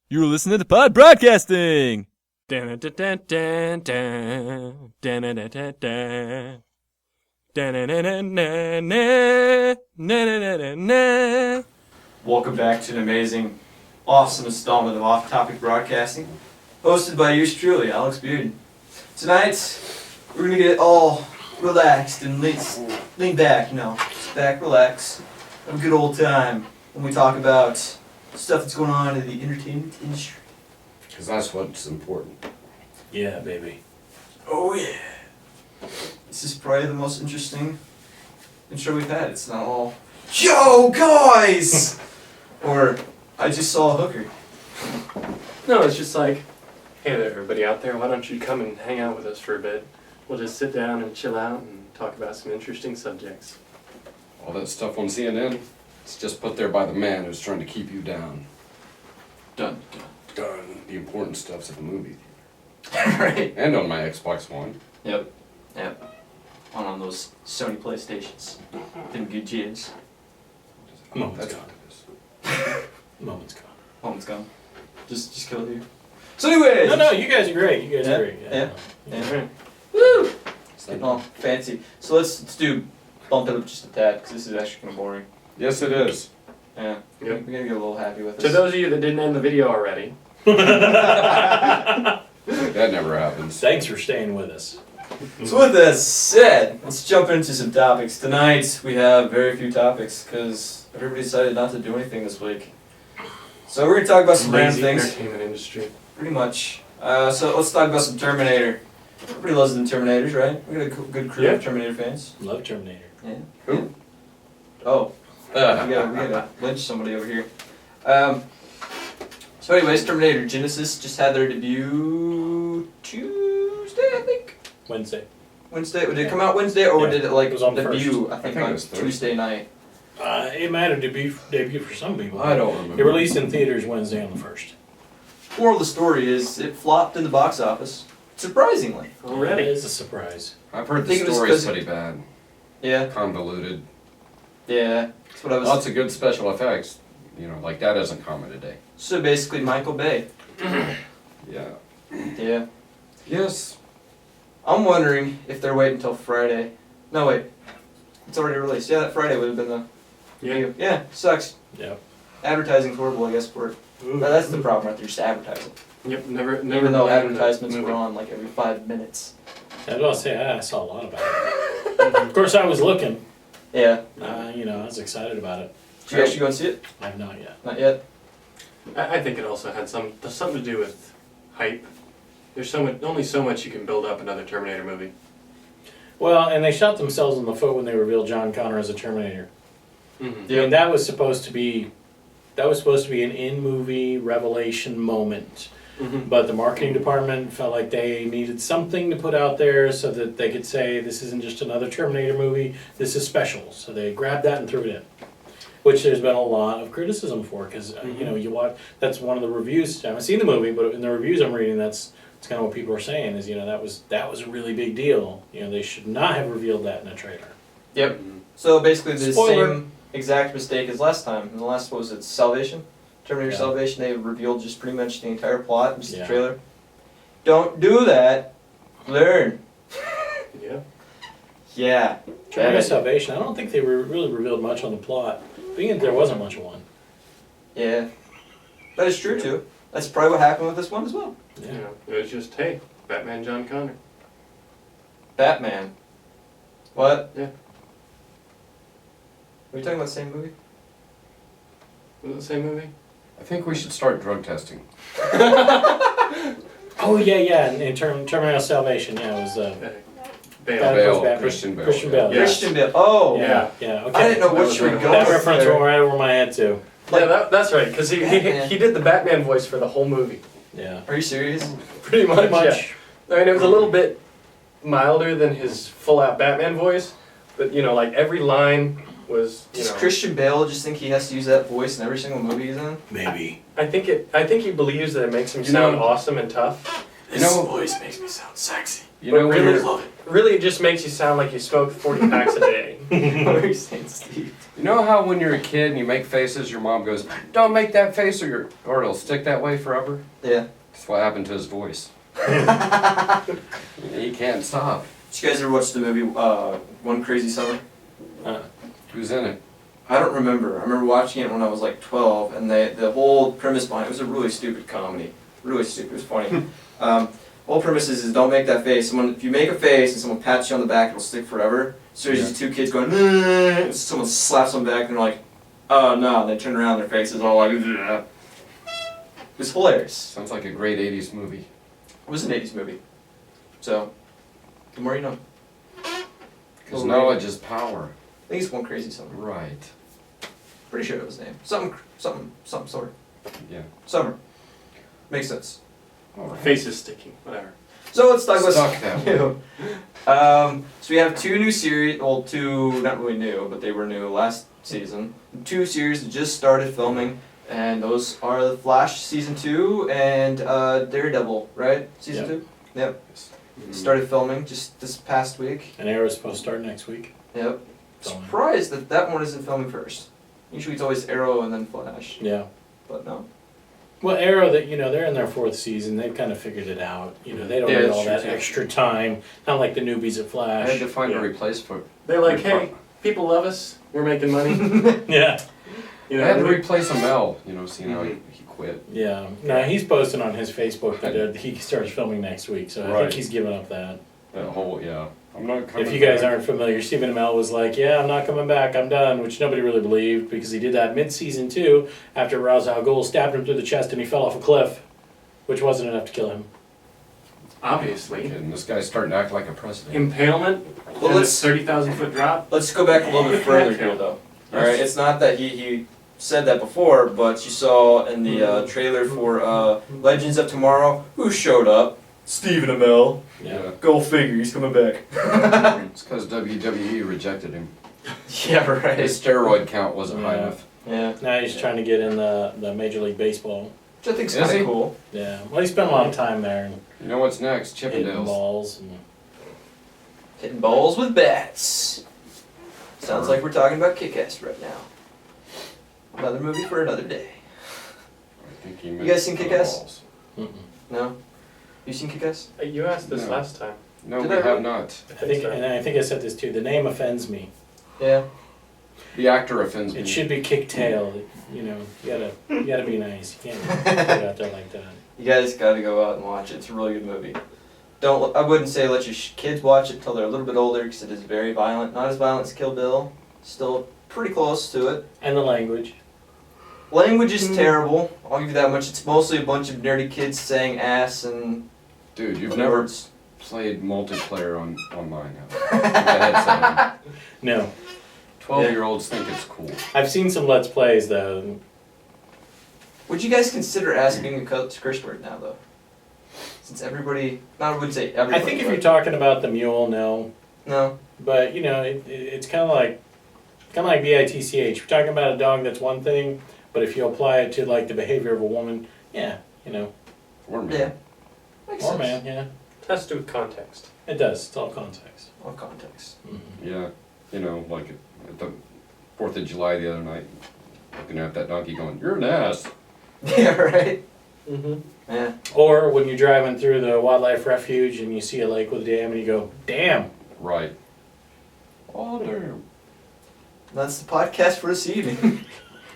You're listening to Pod Broadcasting. Welcome back to an amazing, awesome installment of Off Topic Broadcasting, hosted by yours truly, Alex Bearden. Tonight, we're gonna get all relaxed and lean back, sit back, relax, have a good old time when we talk about stuff that's going on in the entertainment industry. Because that's what's important. Yeah, baby. Oh yeah. This is probably the most interesting intro we've had. It's not all, yo guys! Or, I just saw a hooker. No, it's just like, hey there everybody out there, why don't you come and hang out with us for a bit? We'll just sit down and chill out and talk about some interesting subjects. All that stuff on CNN, it's just put there by the man who's trying to keep you down. Done. Done. The important stuff's at the movie Right. and on my Xbox One. Yep. On those Sony PlayStations. Them good jids. Moment's That's gone. what it is. Moment's gone. Moment's gone. Just kill you. So anyways! No, you guys are great. You guys Yeah, are great. yeah. Alright. Woo! It's Getting all fancy. So let's do bump it up just a tad, because this is actually kind of boring. Yes, it is. Yeah. Yep. We're gonna get a little happy with To this. those of you that didn't end the video already, That never happens. Thanks for staying with us. So with that said, let's jump into some topics. Tonight we have very few topics because everybody decided not to do anything this week. So we're gonna talk about some random lazy things, entertainment industry. pretty much. So let's talk about some Terminator. Everybody loves the Terminators, right? We got a good crew of Terminator fans. Love Terminator. Yeah. Who? Oh, we gotta lynch somebody over here. So anyways, Terminator Genisys just had their debut Tuesday, I think. Wednesday. Wednesday? Did it come out Wednesday or Yeah, did it like it was on debut? first. I think I think it on was Thursday. Tuesday night. It might have debut for some people. I don't remember. It released in theaters Wednesday on the 1st. Moral of the story is it flopped in the box office, surprisingly. Already. It is a surprise. I've heard I the think it was story's 'cause- pretty bad. Yeah, Convoluted. that's what I was. Lots of good special effects. Like that isn't common today. So basically, Michael Bay. Yeah. Yeah. Yes. I'm wondering if they're waiting until Friday. No, wait. It's already released. Yeah, that Friday would have been the. Yeah. Yeah, sucks. Yep. Advertising's horrible, I guess, for it. That's the problem right there, just advertising. Yep, never Even though blame the advertisements movie. were on like every 5 minutes. I was say I saw a lot about it. Of course, I was looking. Yeah. I was excited about it. Did you actually go and see it? I have not yet. Not yet. I think it also had something to do with hype. There's only so much you can build up another Terminator movie. Well, and they shot themselves in the foot when they revealed John Connor as a Terminator. Mm-hmm. Yeah. And that was supposed to be an in-movie revelation moment. Mm-hmm. But the marketing department felt like they needed something to put out there so that they could say this isn't just another Terminator movie, this is special. So they grabbed that and threw it in. Which there's been a lot of criticism for, because you watch. That's one of the reviews. I haven't seen the movie, but in the reviews I'm reading, that's kind of what people are saying. Is that was a really big deal. They should not have revealed that in a trailer. Yep. So basically the Spoiler. same exact mistake as last time. In the last, what was it, Salvation? Terminator Yeah. Salvation, they revealed just pretty much the entire plot in just the Yeah. trailer. Don't do that. Learn. Yeah. Yeah. Terminator Salvation. I don't think they really revealed much on the plot. Being that there wasn't much of one. Yeah. That is true too. That's probably what happened with this one as well. Yeah. It was just, hey, Batman John Connor. Batman. What? Yeah. Are we talking about the same movie? Was it the same movie? I think we should start drug testing. Oh yeah. In Terminator Salvation, yeah, it was. Bale. Bale, Batman. Christian Bale, Christian yeah. Bale. Yeah. Christian Bale. Oh. Yeah. Okay. I didn't know That what was you were right. going That with reference there. went right over my head too. Yeah, that's right, because he Batman. did the Batman voice for the whole movie. Yeah. Are you serious? Pretty much. Much. Yeah. I mean, it was a little bit milder than his full-out Batman voice, but like every line was, Does Christian Bale just think he has to use that voice in every single movie he's in? Maybe. I think he believes that it makes him You sound know- awesome and tough. voice makes me sound sexy. When really you're- Love it. Really, it just makes you sound like you smoke 40 packs a day. What are you saying, Steve? You know how when you're a kid and you make faces, your mom goes, "Don't make that face, or it'll stick that way forever." Yeah. That's what happened to his voice. He can't stop. Did you guys ever watch the movie One Crazy Summer? Who's in it? I don't remember. I remember watching it when I was like 12, and the whole premise behind it was a really stupid comedy. Really stupid. It was funny. Whole premise is don't make that face. If you make a face and someone pats you on the back, it'll stick forever. So there's these two kids going, and someone slaps them back, and they're like, "Oh no!" And they turn around, their faces all like, "Ugh." It was hilarious. Sounds like a great 80s movie. It was an 80s movie. So, the more you know. Because knowledge is power. I think it's One Crazy Summer. Right. Pretty sure it was his name. Something sort. Yeah. Summer. Makes sense. All right. Face is sticking, whatever. So let's talk Stuck that way. So we have two new series, well, two, not really new, but they were new last season. Two series that just started filming, and those are The Flash Season 2 and Daredevil, right? Season 2? Yep. Started filming just this past week. And Arrow's supposed to start next week. Yep. Filming. Surprised that one isn't filming first. Usually it's always Arrow and then Flash, Yeah. but no. Well, Arrow, they're in their 4th season. They've kind of figured it out. You know, they don't Yeah, need that's all true, that too. extra time. Not like the newbies at I Flash. had to find yeah. a replacement. They're like, hey, people love us. We're making money. Yeah. You I had to know, replace Mel, seeing how he quit. Yeah. No, he's posting on his Facebook that he starts filming next week, so I Right. think he's giving up that. That whole, yeah. I'm not coming If you guys back. aren't familiar, Stephen Amell was like, "Yeah, I'm not coming back. I'm done," which nobody really believed because he did that mid-season 2 after Ra's al Ghul stabbed him through the chest and he fell off a cliff, which wasn't enough to kill him. obviously. And this guy's starting to act like a president. Impalement. Well, And a let's 30,000-foot drop. let's go back a little bit further here, though. All right, it's not that he said that before, but you saw in the trailer for Legends of Tomorrow who showed up. Stephen Amell. Yeah. Go figure, he's coming back. It's because WWE rejected him. Yeah, right. His steroid count wasn't high Yeah. enough. Yeah, Now he's trying to get in the Major League Baseball. which I think's Is kind he? of cool. Yeah. Well, he spent a lot of time there and You know what's next? hitting Chippendales. balls. And Hitting balls with bats. Sounds like we're talking about Kick-Ass right now. Another movie for another day. I think he You meant guys seen Kick-Ass? balls. mm-mm. No? You seen Kick-Ass? You asked this No. last time. No, Did we I have really? not. I think I said this too. The name offends me. Yeah. The actor offends me. It should be Kick Tail. You know, you gotta be nice. You can't put it out there like that. You guys gotta go out and watch it. It's a really good movie. I wouldn't say let your kids watch it till they're a little bit older because it is very violent. Not as violent as Kill Bill. Still pretty close to it. And the language. Language is terrible. I'll give you that much. It's mostly a bunch of nerdy kids saying ass and Dude, you've other never words. played multiplayer on mine, have you? With the headset on. No. 12-year-olds think it's cool. I've seen some Let's Plays though. Would you guys consider ass being a curse word now, though? Since everybody, I wouldn't say I everybody. think if but- you're talking about the mule, no. No. But you know, it's kind of like bitch. You're talking about a dog, that's one thing. But if you apply it to like the behavior of a woman, yeah, you know, Or me. Yeah. Makes or sense. man, yeah, It has to do with context. it does. It's all context. All context. Mm-hmm. Yeah. Like at the 4th of July the other night, looking at that donkey going, "You're an ass." Yeah, right? Mm-hmm. Yeah. Or when you're driving through the wildlife refuge and you see a lake with a dam and you go, "Damn." Right. Oh, damn. That's the podcast for this evening.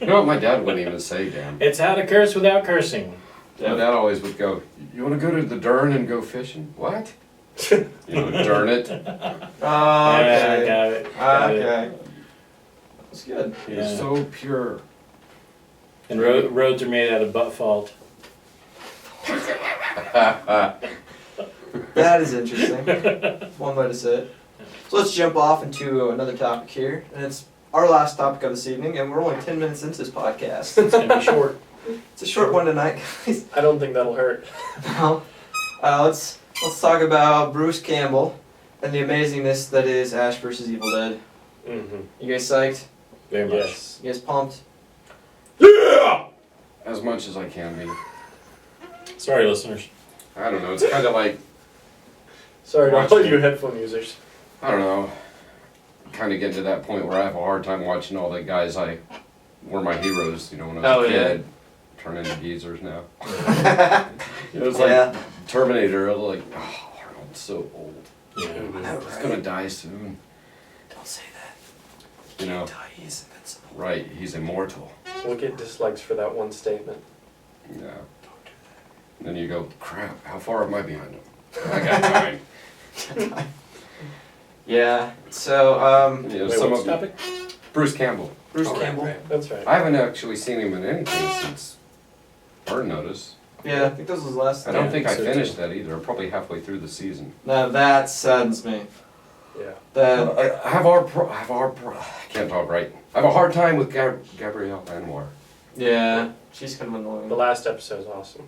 You know what? My dad wouldn't even say damn. It's how to curse without cursing. My dad always would go, "You want to go to the Dern and go fishing?" What? Darn it. Oh, Yeah, okay. got it. Got it. Okay. That's good. He's Yeah. so pure. And roads are made out of butt fault. That is interesting. One way to say it. So let's jump off into another topic here, and it's our last topic of this evening, and we're only 10 minutes into this podcast. It's gonna be short. It's a short one tonight, guys. I don't think that'll hurt. No. Let's talk about Bruce Campbell and the amazingness that is Ash vs. Evil Dead. Mm-hmm. You guys psyched? Very much. Yes. You guys pumped? Yeah! As much as I can be. Sorry, listeners. I don't know. It's kind of like, Sorry to Watch all it. you headphone users. I don't know. kind of getting to that point where I have a hard time watching all the guys I were my heroes, you know, when I was a kid, turn into geezers now. It was like Terminator, like, oh, Arnold's so old. Yeah. He's gonna die soon. Don't say that. You know, He's invincible. right, he's immortal. We'll get dislikes for that one statement. Yeah. And then you go, crap, how far am I behind him? I got time. Yeah. So You know, Wait, some what's of the them, topic? Bruce Campbell. Bruce Oh, right, Campbell. right. That's right. I haven't actually seen him in anything since Burn Notice. Yeah, I think this was his last. I don't Yeah, think I so finished too. that either. I'm probably halfway through the season. Now that saddens me. Yeah. That I can't talk right. I have a hard time with Gabrielle Anwar. yeah, she's kind of The annoying. last episode is awesome.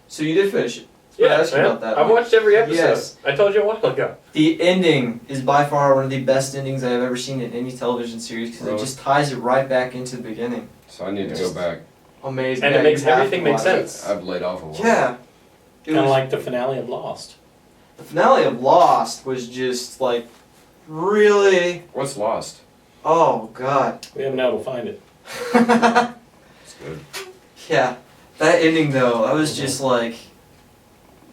So you did finish it. Yeah, ask you man. about that. I've watched every episode. Yes. I told you a while ago. The ending is by far one of the best endings I have ever seen in any television series because Really? it just ties it right back into the beginning. So I need to go back. Amazing. And Yeah, it makes you have everything to make watch sense. I've laid off a while. it. Yeah. It Kind of was- like the finale of Lost. the finale of Lost was just like really. What's Lost? Oh God. We haven't been able to find it. It's good. Yeah, that ending though, I was just like,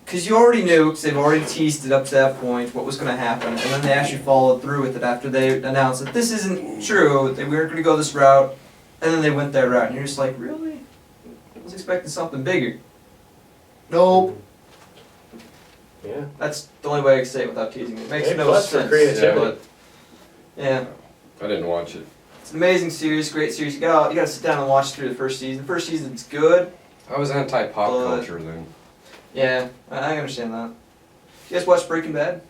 because you already knew, because they've already teased it up to that point, what was going to happen, and then they actually followed through with it after they announced that this isn't true, that we weren't going to go this route, and then they went that route, and you're just like, really? I was expecting something bigger. Nope. Yeah. That's the only way I can say it without teasing it. It makes Hey, no plus for sense. creativity. But, yeah. I didn't watch it. It's an amazing series, great series. You gotta sit down and watch through the first season. The first season's good. I was anti-pop But- culture then. Yeah, I understand that. You guys watch Breaking Bad?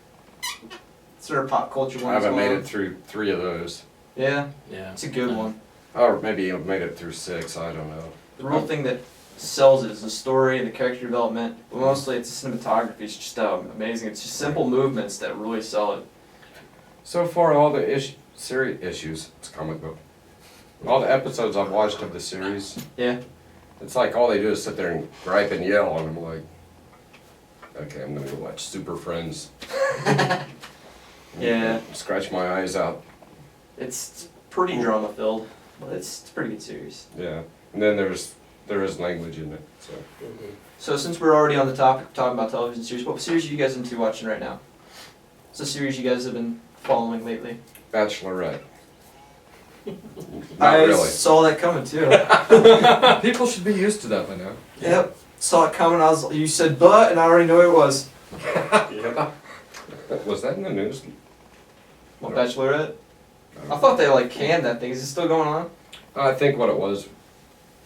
Sort of pop culture one. I as haven't well. made it through 3 of those. Yeah, Yeah. it's a good one. Or maybe I've made it through 6, I don't know. The real thing that sells it is the story, the character development, but mostly it's the cinematography. It's just amazing. It's just simple movements that really sell it. So far, all the issues, it's a comic book. All the episodes I've watched of the series, Yeah. it's like all they do is sit there and gripe and yell, and I'm like, okay, I'm gonna go watch Super Friends. Yeah. Scratch my eyes out. It's pretty drama filled, but it's a pretty good series. Yeah. And then there is language in it. So So since we're already on the topic of talking about television series, what series are you guys into watching right now? What's a series you guys have been following lately? Bachelorette. Not I really. saw that coming too. People should be used to that by now. Yep. Saw it coming. You said but, and I already knew it was. Yep. Was that in the news? What, Bachelorette? I thought they like canned that thing. Is it still going on? I think what it was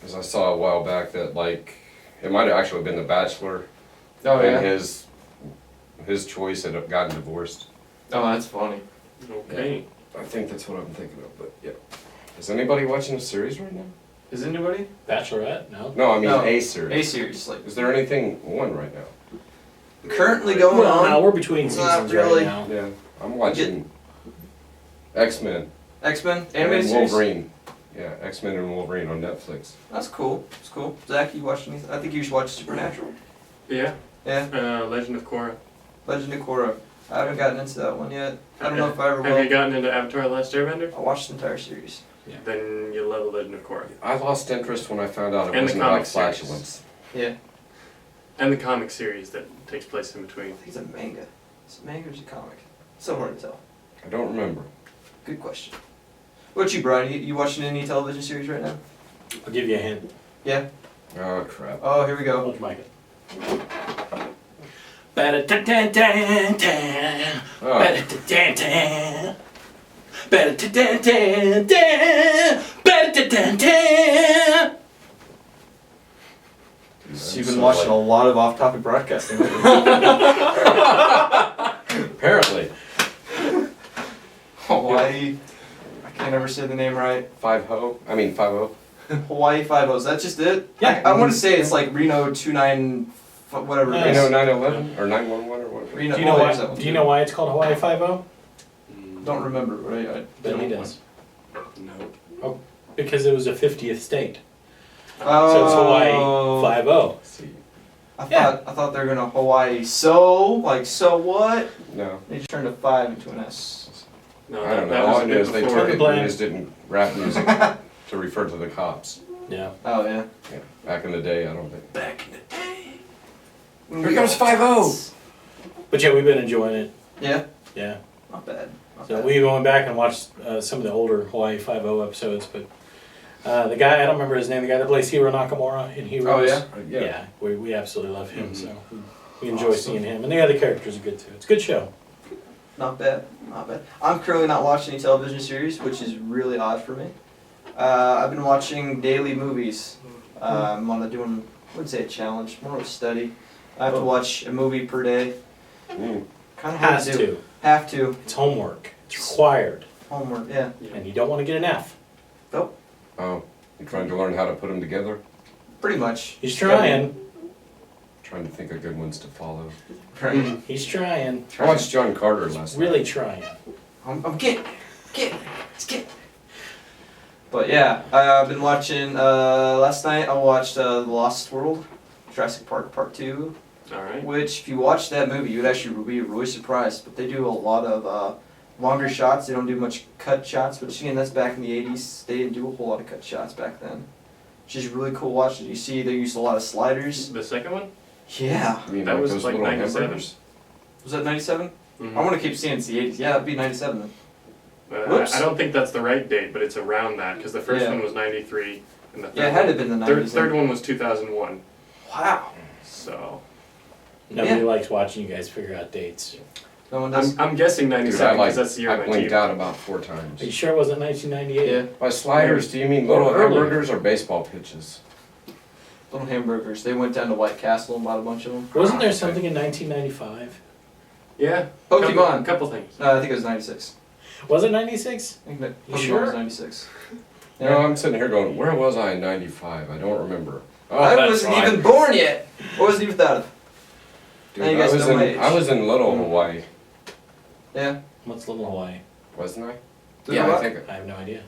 is I saw a while back that like it might have actually been The Bachelor Oh and his choice had gotten divorced. Oh, that's funny. Okay. I think that's what I'm thinking of, but yeah. Is anybody watching the series right now? Is anybody? Bachelorette? No. No, I mean No. a A series. series, like Is there anything on right now? currently going Well, on. no, we're between Not seasons really. right now. Yeah, I'm watching X-Men X-Men and animated series. Wolverine. Yeah, X-Men and Wolverine on Netflix. That's cool. That's cool. Zach, you watched anything? I think you should watch Supernatural. Yeah. Yeah. Legend of Korra. Legend of Korra. I haven't gotten into that one yet. I don't know if I ever Have you will. gotten into Avatar: The Last Airbender? I watched the entire series. Then you'll love Legend of Korra. I lost interest when I found out it And the wasn't about comic series. flatulence. Yeah. And the comic series that takes place in I between. think it's a manga. Is it manga or is it comic? So hard to tell. I don't remember. Good question. What about you, Brian? You watching any television series right now? I'll give you a hint. Yeah. Oh crap. Oh, here we go. Watch Micah. Ba-da-da-da-da-da. Oh, Ba-da-da-da-da. Ba-da-da-da-da-da. Ba-da-da-da-da. So you've been watching a lot of off-topic broadcasting lately. apparently. Hawaii. I can't ever say the name right. 5-0. Hawaii 5-0. Is that just it? Yeah. I want to say it's like Reno 29, whatever. it Nice. is. Reno 911 or 911 or whatever. Reno. Do you know oh, why? there's that one Do you too. know why it's called Hawaii 5-0? Don't remember. Right? Then he does. No. Because it was a 50th state. Oh. So it's Hawaii 5-0. See. I Yeah. thought they were gonna Hawaii. So what? No. They just turned a 5 into an S. No, I don't that know. was All a I know bit is they before. they just didn't rap music to refer to the cops. Yeah. Oh yeah. Yeah. Back in the day, I don't think. Back in the day. Here comes 5-0. But yeah, we've been enjoying it. Yeah. Yeah. Not bad. Not So bad. we went back and watched some of the older Hawaii Five-0 episodes, but the guy, I don't remember his name, the guy that plays Hiro Nakamura in Heroes. Oh, yeah? Yeah, we absolutely love him, so we enjoy seeing him. And the other characters are good too. It's a good show. Not bad. Not bad. I'm currently not watching any television series, which is really odd for me. I've been watching daily movies. I'm on doing, I wouldn't say a challenge, more of a study. I have to watch a movie per day. Mm. Kind of hard Has to do. to. Have to. It's homework. It's required. Homework, yeah. And you don't want to get an F. Oh, you're trying to learn how to put them together? Pretty much. He's trying. Trying to think of good ones to follow. Right. He's trying. I watched John Carter last night. Really trying. I'm getting it. But yeah, I've been watching, last night I watched The Lost World, Jurassic Park Part 2, Alright. which if you watch that movie, you would actually be really surprised. But they do a lot of longer shots, they don't do much cut shots, which again, that's back in the 80s. They didn't do a whole lot of cut shots back then. Which is really cool watching. You see they used a lot of sliders. The second one? Yeah. I mean, That was those like little 97. hamburgers? Was that 97? Mm-hmm. I want to keep saying it's the 80s. Yeah, it'd be 97 then. I don't think that's the right date, but it's around that, because the first Yeah. one was 93, and the third, Yeah, it had to have been the 90s. third one was 2001. Wow. So, Nobody Yeah. likes watching you guys figure out dates. No one does. I'm guessing Dude, 97, I because that's the year I of my blinked TV. out about 4 times. Are you sure it wasn't 1998? Yeah. By sliders, do you mean little Or earlier. hamburgers or baseball pitches? Little hamburgers. They went down to White Castle and bought a bunch of them. Wasn't there something in 1995? Yeah. Pokemon. Couple things. I think it was 96. Was it 96? I think that You Pokemon sure? was 96. You know, I'm sitting here going, where was I in 95? I don't remember. Oh, I that's wasn't right. even born yet. I wasn't even thought of. Dude, Now you guys know my age. I was in Little Hawaii, Yeah. What's Little Hawaii? wasn't I? Did Yeah, you I what? think I have no idea.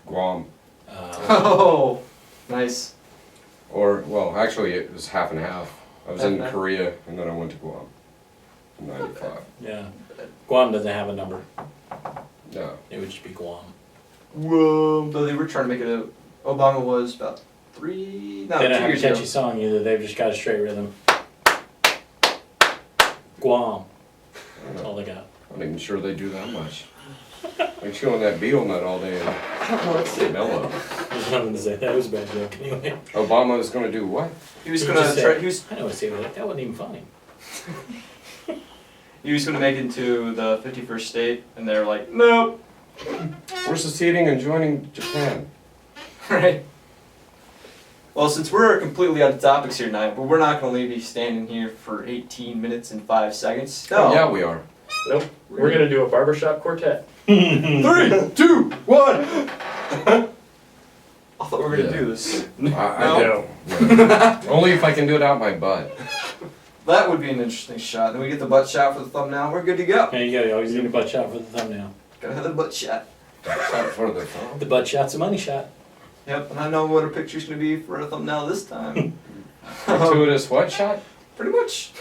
Guam. Oh, nice. Or, well, actually it was half and half. I was Half in and half? Korea and then I went to Guam in 95. Yeah. Guam doesn't have a number. No. It would just be Guam. Whoa. Though they were trying to make it a. Obama was about 2 they don't have a years ago. catchy song either. They've just got a straight rhythm. Guam. That's all they got. I'm not even sure they do that much. Like chewing that beetle nut all day and stay mellow. There's nothing to say. That was a bad joke anyway. Obama was going to do what? He was You gonna just try. said- He was. I know what to say that. That wasn't even funny. He was gonna make it into the 51st state, and they're like, nope. We're seceding and joining Japan. Right. Well, since we're completely out of topics here tonight, but we're not going to leave you standing here for 18 minutes and 5 seconds. No. Oh, yeah, we are. Nope. We're gonna do a barbershop quartet. 3, 2, 1. I thought we were going to Yeah. do this. I No. don't. Only if I can do it out my butt. That would be an interesting shot. Then we get the butt shot for the thumbnail. We're good to go. There you go. You always need a butt shot for the thumbnail. Gotta have the butt shot. Shot for the phone. The butt shot's a money shot. Yep, and I know what our picture's going to be for a thumbnail this time. Gratuitous what shot? Pretty much.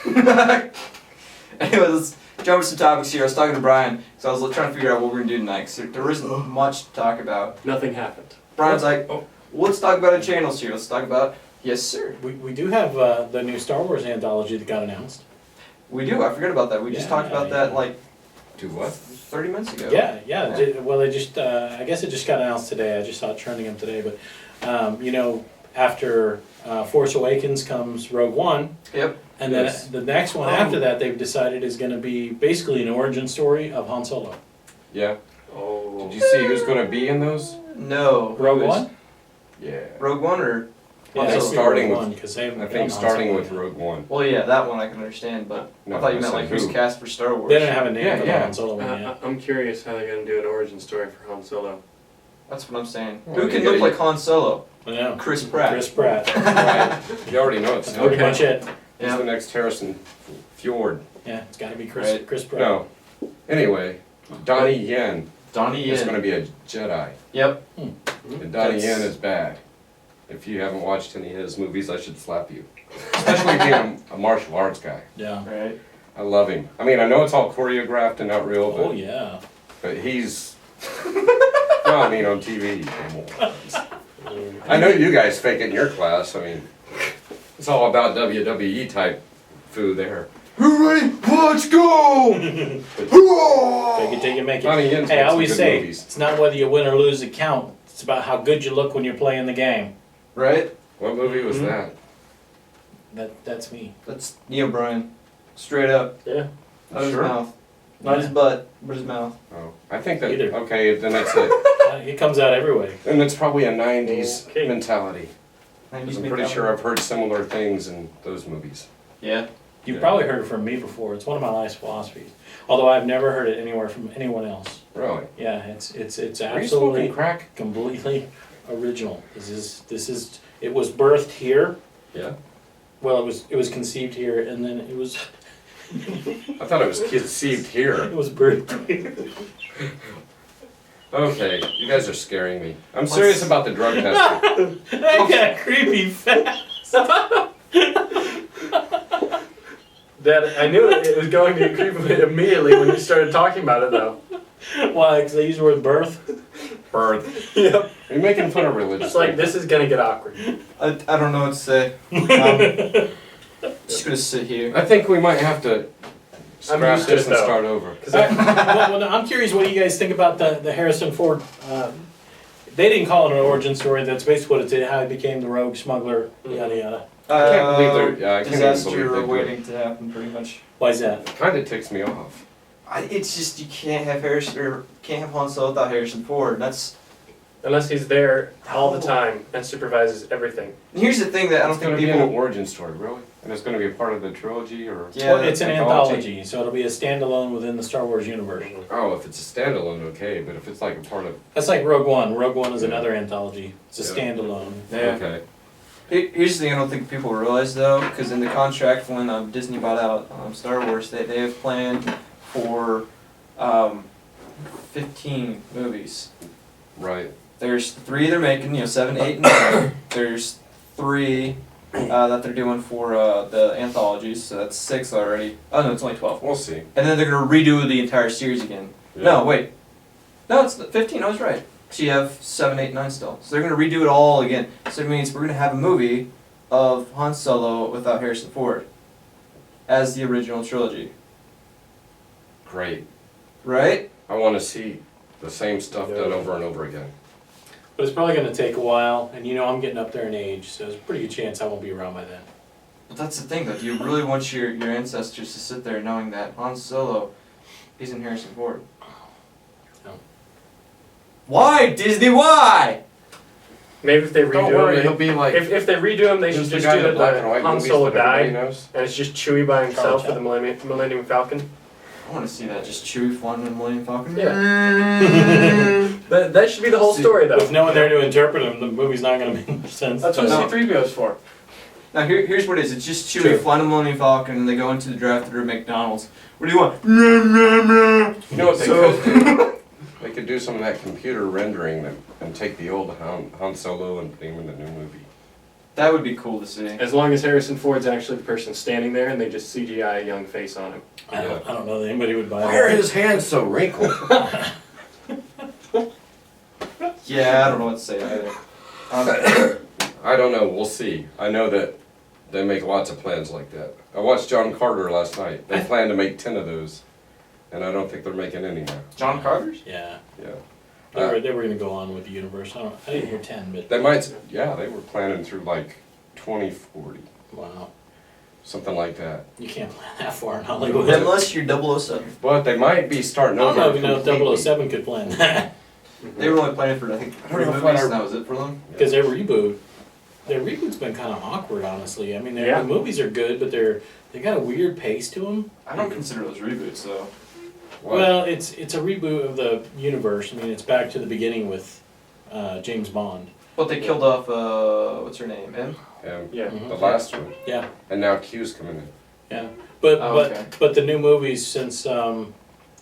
Anyways, let's jump to some topics here. I was talking to Brian, so I was trying to figure out what we're going to do tonight, because there isn't much to talk about. Nothing happened. Brian's like, Oh. well, let's talk about our channels here. Let's talk about, yes, sir. We do have the new Star Wars anthology that got announced. We do. I forgot about that. We just Yeah, talked about that like Do what? 30 minutes ago. Yeah. Well, they just, I guess it just got announced today. I just saw it trending up today. But, you know, after Force Awakens comes Rogue One. Yep. And Yes. then the next one after that, they've decided is going to be basically an origin story of Han Solo. Yeah. Oh. Did you see who's going to be in those? No. Rogue who is- One? Yeah. Rogue One or? Yeah, I think it's starting Rogue with- One, 'cause they haven't I done think Han starting Solo with yet. Rogue One. Well, yeah, that one I can understand, but No, I thought you I meant said like who's who. cast for Star Wars. They don't have a name Yeah, for the yeah. Han Solo one yet. I'm curious how they're gonna do an origin story for Han Solo. That's what I'm saying. Well, Who you can gotta- look like Han Solo? I know. Chris Pratt. Chris Pratt. Right? You already know it's That's pretty not. much it. He's Yeah. the next Harrison Fjord. Yeah, it's got to be Chris, Right. Chris Pratt. No. Anyway, Donnie Yen Donnie is Yen. going to be a Jedi. Yep. And Donnie That's- Yen is bad. If you haven't watched any of his movies, I should slap you. Especially being a martial arts guy. Yeah. Right. I love him. I mean, I know it's all choreographed and not real, Oh but yeah. but he's. No, I mean on TV. I know you guys fake it in your class. I mean, it's all about WWE type food there. Hooray! Let's go! Take it till you make Donnie it. Yen's Hey, I got some always good say, movies. it's not whether you win or lose that count. It's about how good you look when you're playing the game. Right? What movie was that? That's me. That's NeoBrian. Straight up. Yeah. Not his Sure. mouth. Not his butt, but his mouth. Oh, I think that. Either. Okay, then that's it. It comes out every way. And it's probably a '90s Okay. mentality. And 'Cause he's I'm made pretty that sure one. I've heard similar things in those movies. Yeah. You've Yeah. probably heard it from me before. It's one of my life's philosophies. Although I've never heard it anywhere from anyone else. Really? Yeah, it's Are you smoking absolutely crack? completely original. It was birthed here. Yeah. Well, it was conceived here, and then it was I thought it was conceived here. it was birthed here. Okay, you guys are scaring me. I'm serious about the drug testing. That got creepy fast. That I knew it was going to creep me immediately when you started talking about it, though. Why? Because they use the word birth. Birth. Yep. Are you making fun of religious? It's like this is gonna get awkward. I don't know what to say. Just gonna sit here. I think we might have to scrap used to this it, and though. start over. Well, no, I'm curious. What do you guys think about the Harrison Ford? They didn't call it an origin story. That's basically what it is. How he became the rogue smuggler. Yada yada. I can't believe they're. Yeah, I can't even believe Disaster they're waiting to happen, pretty much. Why is that? Kind of ticks me off. It's just you can't have Han Solo without Harrison Ford. That's. Unless he's there all the time and supervises everything. Here's the thing that I don't It's going think to be an people. origin story, really? And it's going to be a part of the trilogy, or? Yeah, Well, it's an anthology. anthology, so it'll be a standalone within the Star Wars universe. Oh, if it's a standalone, okay. But if it's like a part of. That's like Rogue One. Rogue One is another anthology. It's a Yeah. standalone. Yeah. Okay. Here's the thing I don't think people realize though, because in the contract when Disney bought out Star Wars, they have planned for 15 movies. Right. There's 3 they're making, 7, 8, and 9. There's 3 that they're doing for the anthologies, so that's 6 already. Oh no, it's only 12. We'll see. And then they're gonna redo the entire series again. Yeah. No, wait. No, it's 15. I was right. So you have 7, 8, 9 still. So they're gonna redo it all again. So it means we're gonna have a movie of Han Solo without Harrison Ford as the original trilogy, Great. right? I want to see the same stuff done over and over again. But it's probably going to take a while, and I'm getting up there in age, so there's a pretty good chance I won't be around by then. But that's the thing, though. Do you really want your ancestors to sit there knowing that Han Solo isn't Harrison Ford? No. Why, Disney? Why? Maybe if they Don't redo worry, him, he'll be like. if they redo him, they should who's the just guy do in the black and the white Han movies Solo that everybody died, knows? and it's just Chewie by himself Charlie with the Millennium Falcon. I want to see that. Just Chewie flying in the Millennium Falcon. Yeah. That should be the whole story, though. With no one there to interpret them, the movie's not going to make much sense. That's what No. C-3PO's for. Now here's what it is. It's just Chewie True. flying the Millennium Falcon, and they go into the drive-thru at McDonald's. What do you want? You know what they so, could do? They could do some of that computer rendering and take the old Han Solo and put him in the new movie. That would be cool to see. As long as Harrison Ford's actually the person standing there and they just CGI a young face on him. I don't know that anybody would buy Why are that. his hands so wrinkled? Yeah, I don't know what to say either. I don't know. We'll see. I know that they make lots of plans like that. I watched John Carter last night. They plan to make 10 of those, and I don't think they're making any now. John Carter's? Yeah. Yeah. They were going to go on with the universe. I didn't hear 10, but They might. Yeah, they were planning through like 2040, wow. something like that. You can't plan that far in Hollywood. Unless you're 007. But they might be starting I don't over. know if completely. 007 could plan that. They were only planning for, I think, I 3 don't know if movies, I- and that was it for them. Because their reboot's been kind of awkward, honestly. I mean, Yeah. the movies are good, but they got a weird pace to them. I don't consider those reboots, though. What? Well, it's a reboot of the universe. I mean, it's back to the beginning with James Bond. But they killed off, what's her name? M? Yeah. Mhm. The last one, Yeah, and now Q's coming in. yeah. But Oh, but okay. but the new movies since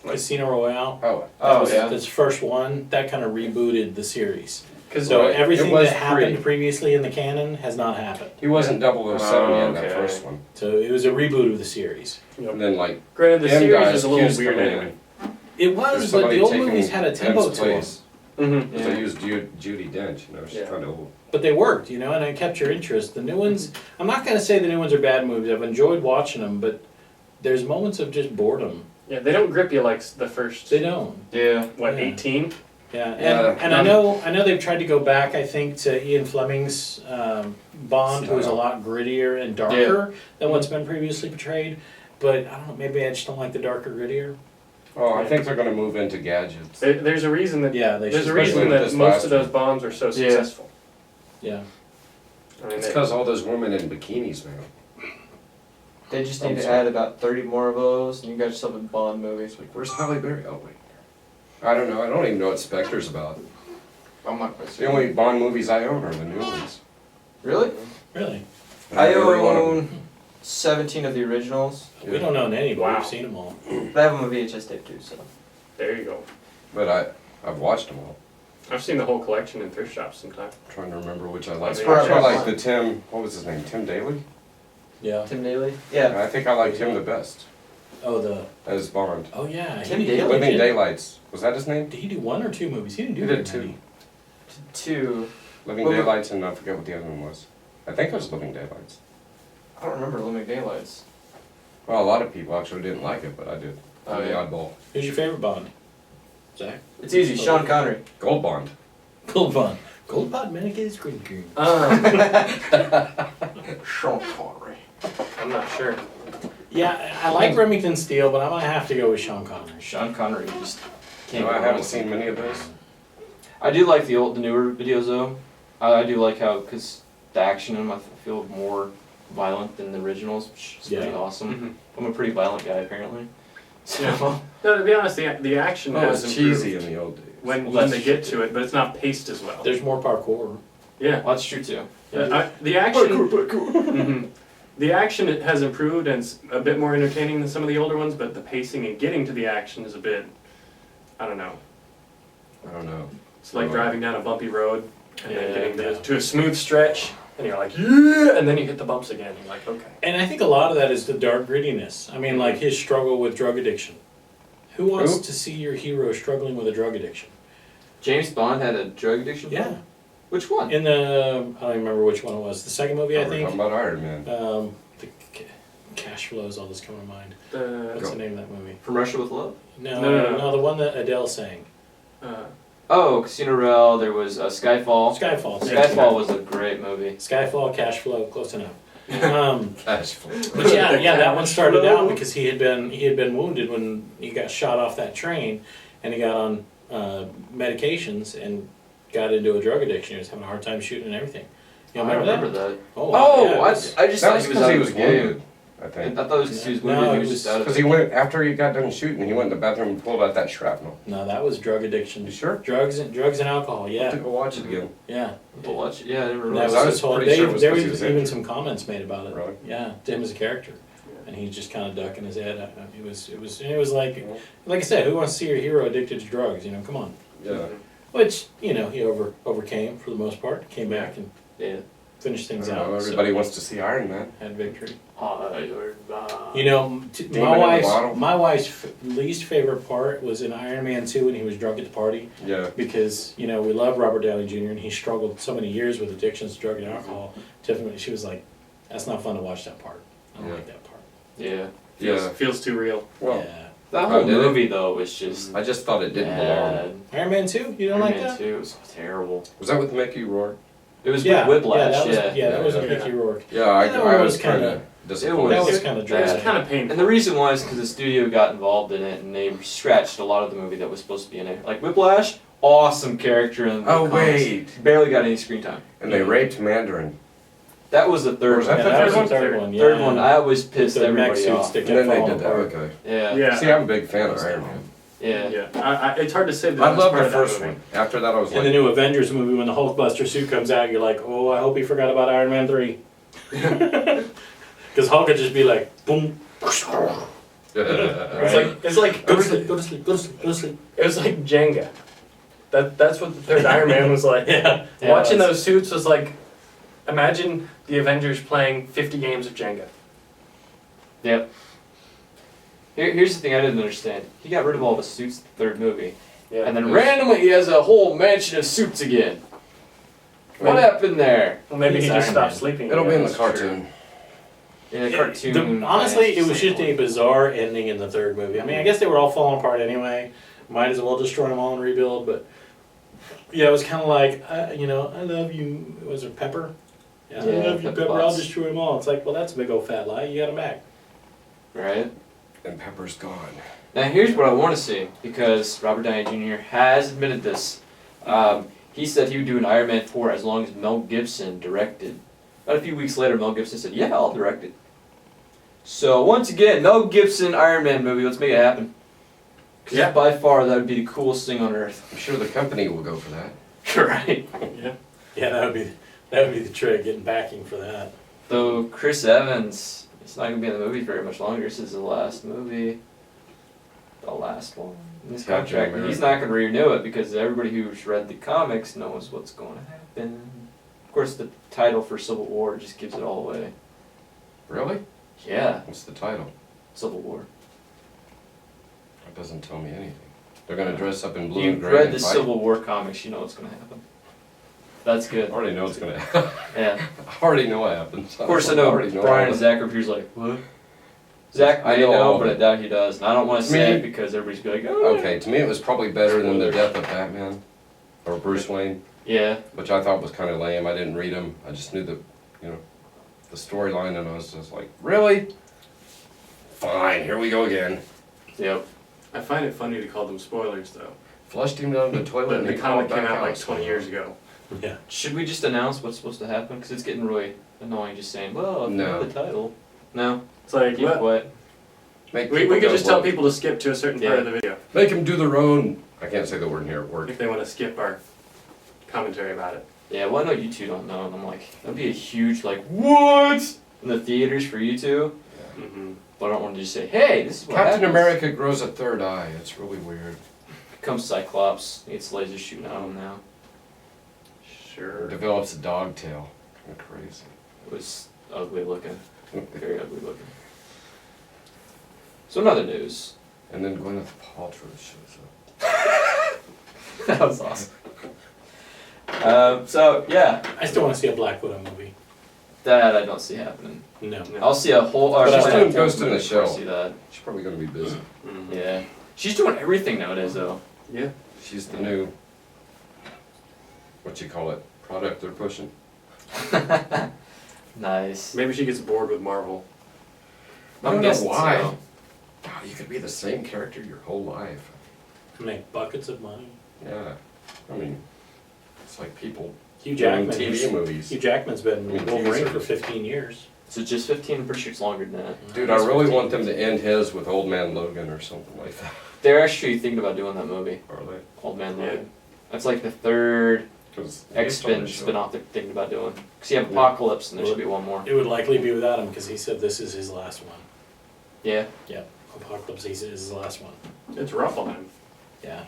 Casino Royale, Oh, Oh, was yeah. this first one that kind of rebooted the series. Because So Right. everything It was that happened free. previously in the canon has not happened. he wasn't 007 yet in that Okay. first one. So it was a reboot of the series. And then like granted, the M series dies, is a little Q's weird coming anyway. in. It was, There's but somebody the old taking movies had a tempo Ben's to them. place. Mm-hmm. They used Judi Dench, you know, she's Yeah. kind of old. But they worked, you know, and it kept your interest. The new ones, I'm not going to say the new ones are bad movies. I've enjoyed watching them, but there's moments of just boredom. Yeah, they don't grip you like the first. They don't. Yeah. What, Yeah. 18? Yeah, and, Yeah. and I know they've tried to go back, I think, to Ian Fleming's Bond, who was a lot grittier and darker than what's been previously portrayed. But I don't know, maybe I just don't like the darker, grittier. Oh, I think they're going to move into gadgets. There's a reason that Yeah, they there's should. a reason with that this most last of those one. Bonds are so successful. Yeah. I mean, It's because all those women in bikinis, man. They just I'm need to sorry. add about 30 more of those, and you got yourself a Bond movie. It's like, where's Halle Berry? Oh, wait. I don't know. I don't even know what Spectre's about. I'm not quite The sure. only Bond movies I own are the new ones. Really? Really? And I every one of them. own 17 of the originals. We don't own any, but Wow. we've seen them all. But I have them on VHS tape too, so. there you go. But I've watched them all. I've seen the whole collection in thrift shops sometime. I'm trying to remember which I like. mean, I yeah. like the Tim, what was his name? Tim Daly? Yeah. Tim Daly? Yeah. I think I liked him the best Oh, as Bond. oh yeah. Tim He- Daly? Living did- Daylights. Was that his name? Did he do one or two movies? He didn't do He very did two. many. 2. Living Well, Daylights, and I forget what the other one was. I think it was Living Daylights. I don't remember Living Daylights. Well, a lot of people actually didn't like it, but I did. Oh, I'm the yeah. oddball. Who's your favorite Bond? Zach? It's easy, Sean Connery. Gold Bond. Gold Bond. Gold Bond, man, it gets green green. Sean Connery. I'm not sure. Yeah, I like Remington Steele, but I'm gonna have to go with Sean Connery. Sean Connery just can't No, go I wrong haven't with seen him. many of those. I do like the newer videos though. I do like how, because the action in them I feel more violent than the originals, which is pretty Yeah. awesome. Mhm. I'm a pretty violent guy apparently. So No, to be honest, the action Oh, has it's improved cheesy in the old days. when Well, they get to it, but it's not paced as well. There's more parkour. Yeah. well, that's true too. The action. Mhm. The action has improved and it's a bit more entertaining than some of the older ones, but the pacing and getting to the action is a bit, I don't know. I don't know. It's like driving down a bumpy road and then Yeah, getting to a smooth stretch, and you're like, yeah, and then you hit the bumps again. You're like, okay. And I think a lot of that is the dark grittiness. I mean, like his struggle with drug addiction. Who wants Who? to see your hero struggling with a drug addiction? James Bond had a drug addiction? Yeah. Which one? In the, I don't remember which one it was. The second movie, I We're think. talking about Iron Man. The cash flow is all that's coming to mind. What's The, the name of that movie? From Russia with Love? No. The one that Adele sang. Oh, Casino Royale, there was Skyfall. Skyfall. Skyfall was a great movie. Skyfall, cash flow, close enough. But That's yeah, that one started out because he had been wounded when he got shot off that train, and he got on medications and got into a drug addiction. He was having a hard time shooting and everything. You I remember remember that? that. Oh, Oh, yeah, it was- I just That thought was he was because out he of was the game. wounded, I I think. thought that was because he was No, wounded. it He was was- just out of Because the he went, after he got done shooting, he went in the bathroom and pulled out that shrapnel. No, that was drug addiction. You sure? Drugs and alcohol. I'll have Yeah, to go watch it again. yeah. To watch it. Yeah, I didn't That realize. was I his was whole. pretty sure it was There 'cause was he was even injured. some comments made about it. Really? Yeah, to him as a character, and he's just kind of ducking his head. It was like I said, who wants to see your hero addicted to drugs? You know, come on. Yeah. Which he overcame for the most part. Came back and Yeah. finished I things don't out. know, so everybody wants to see Iron Man. had victory. You You know, Demon in the bottle. my wife's least favorite part was in Iron Man 2 when he was drunk at the party, Yeah. because we love Robert Downey Jr. and he struggled so many years with addictions, drug and alcohol. Tiffany, she was like, "That's not fun to watch that part. I don't Yeah. like that part." Yeah. Yeah. feels too real. Well, Yeah. That Oh, whole did it? movie though was just I just thought it didn't belong. bad. Iron Man 2, you don't Iron like Man that? 2 was terrible. Was that with Mickey Rourke? It was Yeah, with Whiplash. that was, Yeah. that was Yeah. with Mickey Rourke. Yeah, That I one was was kind kinda- of disappointed. That was was kind of It's dry. kind of painful. And the reason why is because the studio got involved in it and they scratched a lot of the movie that was supposed to be in it. Like Whiplash, awesome character in the Oh, comics. wait. Barely got any screen time. And they raped Mandarin. That was the third Was that one. the that was third the one? third one. Yeah. Third one, I was pissed The mech everybody suits off. that And kept then they falling did that, apart. okay. Yeah. Yeah. See, I'm a big fan of Iron Man. Yeah. Yeah. It's hard to say that. I was love part the of that first movie. one. After that, I was In the like, new Avengers movie, when the Hulkbuster suit comes out, you're like, "Oh, I hope he forgot about Iron Man 3." Because Hulk could just be like, "Boom." It's like Go to sleep, go to sleep, go to sleep, go to sleep. it was like Jenga. That's what the third Iron Man was like. Yeah. Watching those suits was like, imagine the Avengers playing 50 games of Jenga. Yep. Here's the thing I didn't understand. He got rid of all the suits in the third movie. Yeah. And then randomly he has a whole mansion of suits again. What happened there? Well, maybe he He's just Iron stopped Man. sleeping. It'll be in the That's true. cartoon. Yeah, cartoon. Honestly, it was same just a one. bizarre ending in the third movie. I mean, I guess they were all falling apart anyway. Might as well destroy them all and rebuild. But yeah, it was kind of like, you know, I love you. Was it Pepper? Yeah, I Yeah, love you, Pepper Pepper. I'll Potts. destroy them all. It's like, well, that's a big old fat lie. You got them back. Right? And Pepper's gone. Now here's what I want to see, because Robert Downey Jr. has admitted this. He said he would do an Iron Man 4 as long as Mel Gibson directed. About a few weeks later, Mel Gibson said, yeah, I'll direct it. So once again, Mel Gibson Iron Man movie, let's make it happen. Because Yeah. by far that would be the coolest thing on earth. I'm sure the company will go for that. Right? Yeah. Yeah, that would be the trick, getting backing for that. Though Chris Evans, it's not going to be in the movie very much longer. This is the last movie. The last one in his Captain contract. America. He's not going to renew it because everybody who's read the comics knows what's going to happen. Of course, the title for Civil War just gives it all away. Really? Yeah, What's the title? Civil War. That doesn't tell me anything. They're gonna dress up in blue You've and gray read and the fight? Civil War comics, you know what's going to happen. That's I good. already know it's gonna happen. Yeah. I already know what happens. Of course, I know already Brian and what Zach are here's like, what? Zach, I I know know, all but of I it. doubt he does. And I don't want to say Me- it because everybody's be like, oh. Okay, to me it was probably better than the death of Batman or Bruce Wayne, Yeah. which I thought was kind of lame. I didn't read them. I just knew the storyline, and I was just like, really? Fine, here we go again. Yep. I find it funny to call them spoilers, though. Flushed him down the toilet, But and the he comic crawled came back out like out. 20 years ago. Yeah. Should we just announce what's supposed to happen? Because it's getting really annoying just saying, well, if you know No. the title. No? It's like, Keep what? quiet. Make We people could go just tell woke. people to skip to a certain part Yeah. of the video Make them do their own. I can't say the word here at work. if they want to skip our commentary about it. Yeah, well, I know you two don't know. And I'm like, that'd be a huge, like, what? In the theaters for you two. Mm-hmm. But I don't want to just say, hey, this is what Captain happens. America grows a third eye. It's really weird. Becomes Cyclops. He gets lasers shooting out of him now. Sure. Develops a dog tail. Kind of crazy. It was ugly looking. Very ugly looking. So another news. And then Gwyneth Paltrow shows up. That was awesome. So yeah, I still want to see a Black Widow movie. that I don't see happening. No. I'll see a whole. But she's I doing like Ghost in the before I Shell. See that? She's probably going to be busy. Mhm. Yeah, she's doing everything nowadays though. Yeah. She's the new, what you call it, product they're pushing. Nice. Maybe she gets bored with Marvel. I I'm don't know guessing why. so. God, you could be the same character your whole life. Make buckets of money. Yeah. I mean, it's like people Hugh doing Jackman. TV movies. Hugh Jackman's been I mean, Wolverine TV for series. 15 years. So just 15. I'm pretty sure it's longer than that. Dude, I really want them to end his with Old Man Logan or something like that. They're actually thinking about doing that movie, Are they? Old Man Yeah. Logan. That's like the third 'Cause X-Men spin-off they're thinking about doing. Because you have Apocalypse and there should be one more. It would likely be without him because he said this is his last one. Yeah. Apocalypse he said is his last one. It's rough on him. Yeah.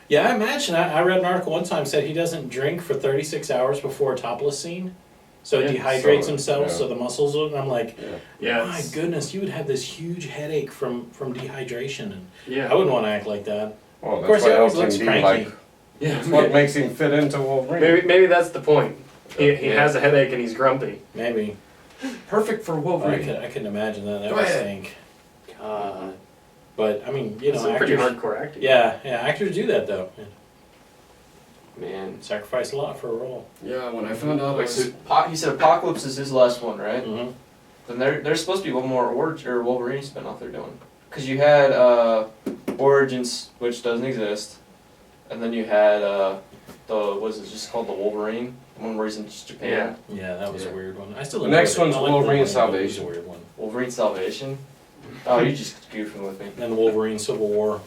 Yeah, I imagine. I read an article one time said he doesn't drink for 36 hours before a topless scene. So it Yeah, dehydrates so, himself yeah. so the muscles will, and I'm like, Yeah. Yeah. my it's- goodness, you would have this huge headache from dehydration. And Yeah. I wouldn't want to act like that. Well, that's course, what he always helps looks him be cranky. like. Yeah. That's what makes him fit into Wolverine. Maybe that's the point. He Yeah. has a headache and he's grumpy. Maybe. Perfect for Wolverine. I couldn't imagine that. That Go would ahead. stink. God. But, I mean, you It's know, some pretty actors... hardcore acting. Yeah, actors do that, though. Man. Sacrifice a lot for a role. Yeah, when I found out I Wait, was. so he said Apocalypse is his last one, right? Mm-hmm. Then there's supposed to be one more or Wolverine spin-off they're doing. Because you had Origins, which doesn't exist, and then you had what is it just called, the Wolverine, the one where he's in Japan. Yeah, that was Yeah. a weird one. I still The enjoyed next it. one's I like Wolverine but it was Salvation. a weird one. Wolverine Salvation. Oh, you're just goofing with me. And then Wolverine Civil War.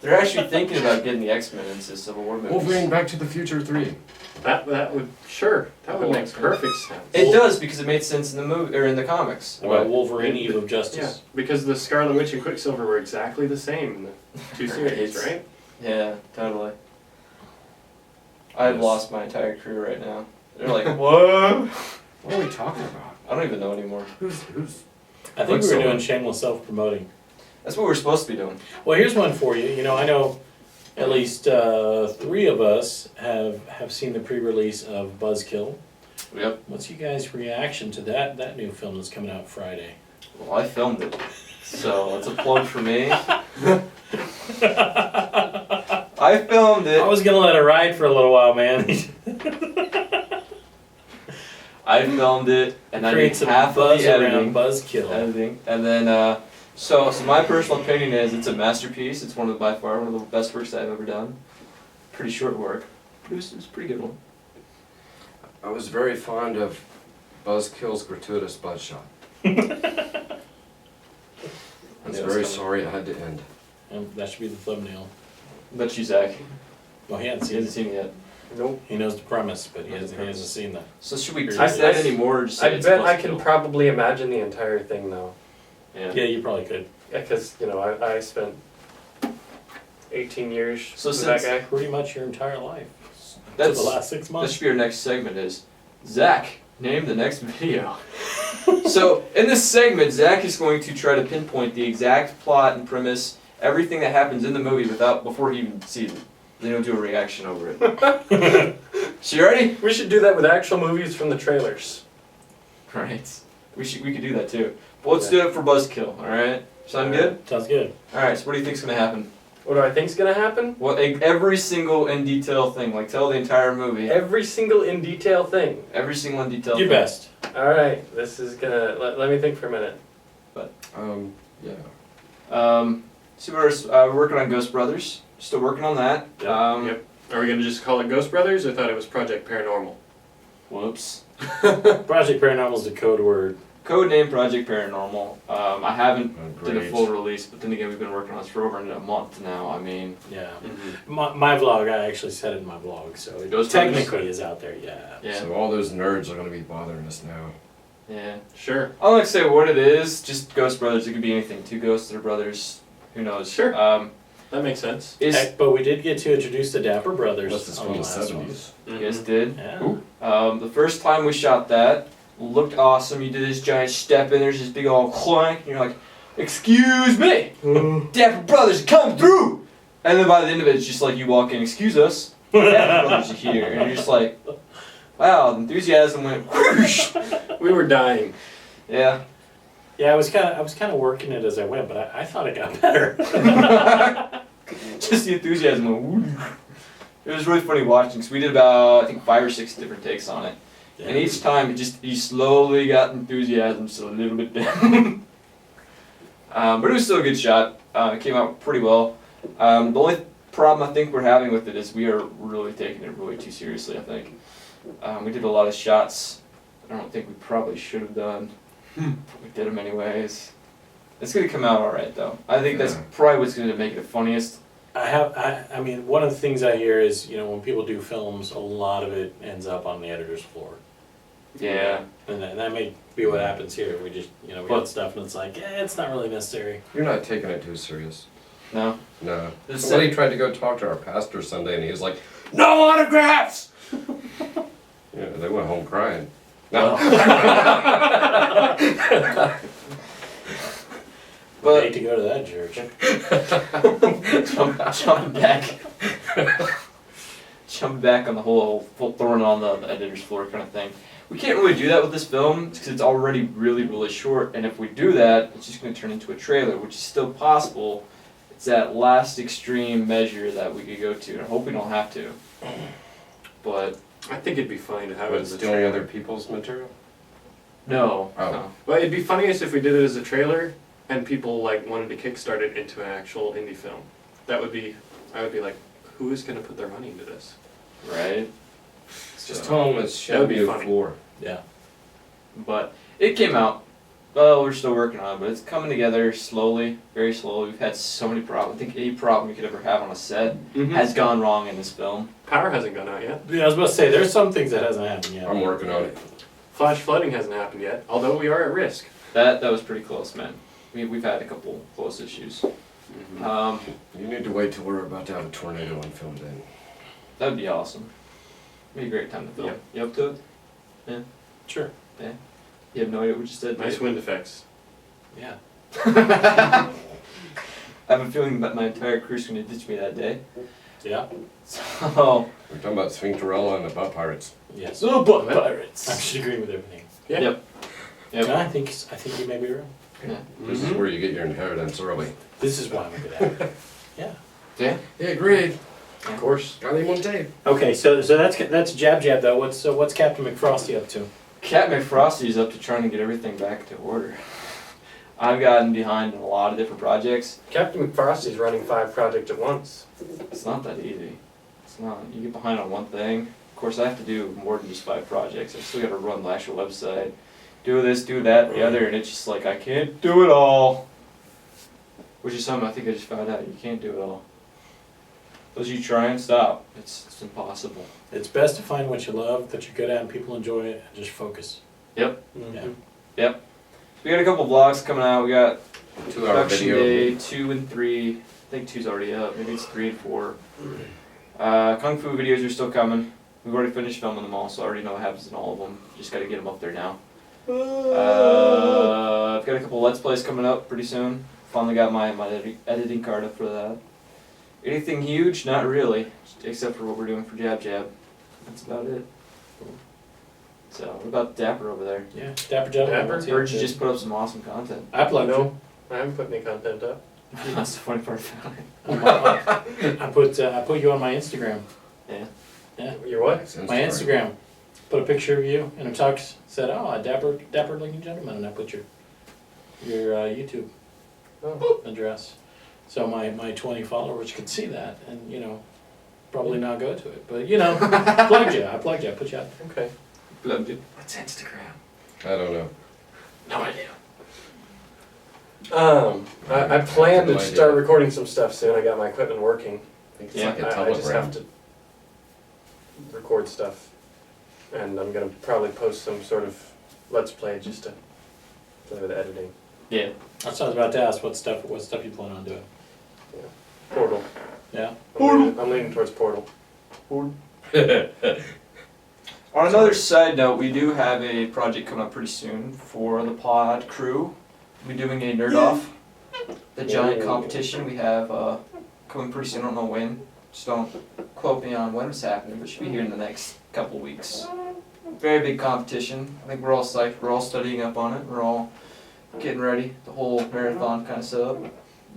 They're actually thinking about getting the X-Men into Civil War movies. Wolverine Back to the Future 3. That would that would make perfect sense. It does because it made sense in the movie or in the comics. About Wolverine Eve of Justice. Yeah, because the Scarlet Witch and Quicksilver were exactly the same in the two series, right? Yeah, totally. I've Yes. lost my entire crew right now. They're like, what? What are we talking about? I don't even know anymore. Who's I think Looks we were so doing good. shameless self-promoting. That's what we're supposed to be doing. Well, here's one for you. You know, I know at least 3 of us have seen the pre-release of Buzzkill. Yep. What's you guys' reaction to that new film that's coming out Friday? Well, I filmed it, so it's a plug for me. I filmed it. I was gonna let it ride for a little while, man. I filmed it, and I Create did some half of buzz the editing. around Buzzkill. And then, so my personal opinion is it's a masterpiece. It's by far one of the best works I've ever done. Pretty short work, but it was a pretty good one. I was very fond of Buzzkill's gratuitous bloodshot. I was Yeah, very it's coming. sorry it had to end. And that should be the thumbnail. Bet you, Zach. Well, he hasn't He seen hasn't it. seen it yet. Nope. He knows the premise, but he hasn't seen that. So should we I tease that anymore? Or just say I it's bet I can Buzzkill? probably imagine the entire thing though. Yeah. Yeah, you probably could. Because, you know, I spent 18 years So with that since- guy. Pretty much your entire life. That's For the last 6 that months. should be our next segment. Is Zach name the next video? So in this segment, Zach is going to try to pinpoint the exact plot and premise, everything that happens in the movie before he even sees it. Then he'll do a reaction over it. So you ready? We should do that with actual movies from the trailers. Right. We could do that too. But let's do it for Buzzkill. All right. Sound good? Sounds good. All right. So what do you think's gonna happen? What do I think's gonna happen? What every single in detail thing, like tell the entire movie. Every single in detail thing. Every single in detail. Your thing. best. Alright, this is gonna. Let me think for a minute. Yeah. So we're working on GhostBrothers. Still working on that. Yep. Are we gonna just call it GhostBrothers? I thought it was Project Paranormal. Whoops. Project Paranormal is the code word. Code name Project Paranormal. I haven't did a Great. full release, but then again, we've been working on this for over a month now. I mean, Yeah. Mm-hmm. My vlog, I actually said it in my vlog, so it Ghost technically is out there, yeah. yeah, So all those nerds are going to be bothering us now. yeah. Sure. I don't like to say what it is. Just GhostBrothers. It could be anything. 2 ghosts that are brothers. Who knows? Sure. That makes sense. Heck, but we did get to introduce the Dapper Brothers Unless it's on from the the last one. 70s. you guys did. Yeah. The first time we shot that looked awesome. You did this giant step in. There's this big old clank, and you're like, "Excuse me, Dapper Brothers come through." And then by the end of it, it's just like you walk in, "Excuse us, Dapper Brothers are here," and you're just like, "Wow!" The enthusiasm went whoosh. We were dying. Yeah. Yeah, I was kind of working it as I went, but I thought it got better. Just the enthusiasm went whoosh. It was really funny watching. So we did about I think 5 or 6 different takes on it. Yeah. And each time you slowly got enthusiasm just a little bit down. But it was still a good shot. It came out pretty well. The only problem I think we're having with it is we are really taking it really too seriously, I think. We did a lot of shots I don't think we probably should have done. But we did them anyways. It's going to come out alright though. I think that's probably what's going to make it the funniest. I mean, one of the things I hear is, you know, when people do films, a lot of it ends up on the editor's floor. Yeah. And that may be what happens here. We just, you know, we got stuff and it's like, it's not really necessary. You're not taking it too serious. No? No. This Somebody tried to go talk to our pastor Sunday and he was like, "No autographs!" Yeah, they went home crying. No. I hate to go to that church. Jumping back on the whole throwing on the editor's floor kind of thing. We can't really do that with this film because it's already really, really short. And if we do that, it's just going to turn into a trailer, which is still possible. It's that last extreme measure that we could go to. And I hope we don't have to. But I think it'd be funny to have it But as a stealing trailer. other people's material? no. Oh. No. Well, it'd be funniest if we did it as a trailer and people like wanted to kickstart it into an actual indie film. That would be, I would be like, who is going to put their money into this? Right? Just So- tell them it's That would be Shelby funny. 4. Yeah. But it came out. Well, we're still working on it, but it's coming together slowly, very slowly. We've had so many problems. I think any problem you could ever have on a set has gone wrong in this film. Power hasn't gone out yet. Yeah, I was about to say, there's some things that hasn't happened yet. I'm working on it. Flash flooding hasn't happened yet, although we are at risk. That was pretty close, man. We've had a couple close issues. You need to wait till we're about to have a tornado on film then. That'd be awesome. It'd be a great time to film. Yep. You up to it? Sure. You have no idea what you said. Nice dude. wind effects. Yeah. I have a feeling that my entire crew's going to ditch me that day. Yeah. So, We're talking about Sphincterella and the butt pirates. Yes. so butt pirates. I'm just agreeing with everything. Yeah. Yep. Yep. No, I think you may be right. Yeah. This is where you get your inheritance early. This is why I'm good at it. Yeah. Yeah. Yeah, great. Of course. Got him on tape. Okay, so that's Jab though. What's Captain McFrosty up to? Cat McFrosty's up to trying to get everything back to order. I've gotten behind in a lot of different projects. Captain McFrosty's running 5 projects at once. It's not that easy. It's not. You get behind on one thing. Of course, I have to do more than just 5 projects. I still got to run the actual website, do this, do that, the other, and it's just like I can't do it all. Which is something I think I just found out. You can't do it all. Those you try and stop, it's impossible. It's best to find what you love, that you're good at, and people enjoy it, and just focus. Yep. Yeah. Yep. We got a couple vlogs coming out. We got 2-hour production video. day 2 and 3. I think 2's already up. Maybe it's 3 and 4. Kung Fu videos are still coming. We've already finished filming them all, so I already know what happens in all of them. Just got to get them up there now. I've got a couple Let's Plays coming up pretty soon. Finally got my editing card up for that. Anything huge? Not really, except for what we're doing for Jab. That's about it. So, what about Dapper over there? Yeah. Dapper gentleman. Dapper? what's he Heard up you to? just put up some awesome content. I plugged you. No, I haven't put any content up. That's the funny part about it. I put you on my Instagram. Your what? My Instagram. Put a picture of you in a tux. Said, "Oh, a dapper looking gentleman," and I put your YouTube Oh. address. So my 20 followers could see that, and probably not go to it, but plugged you. I plugged you. I put you out. Okay. Plugged it. What's Instagram? I don't know. No idea. I plan No to idea. start recording some stuff soon. I got my equipment working. I think it's Yeah, like a I just telegram. have to record stuff, and I'm gonna probably post some sort of Let's Play just to play with editing. Yeah. That's what I was about to ask. What stuff you plan on doing? Portal. Yeah. I'm leaning towards Portal. On another side note, we do have a project coming up pretty soon for the pod crew. We're doing a nerd off, the giant competition we have coming pretty soon. I don't know when. Just don't quote me on when it's happening, but it should be here in the next couple weeks. Very big competition. I think we're all psyched. We're all studying up on it. We're all getting ready. The whole marathon kind of setup.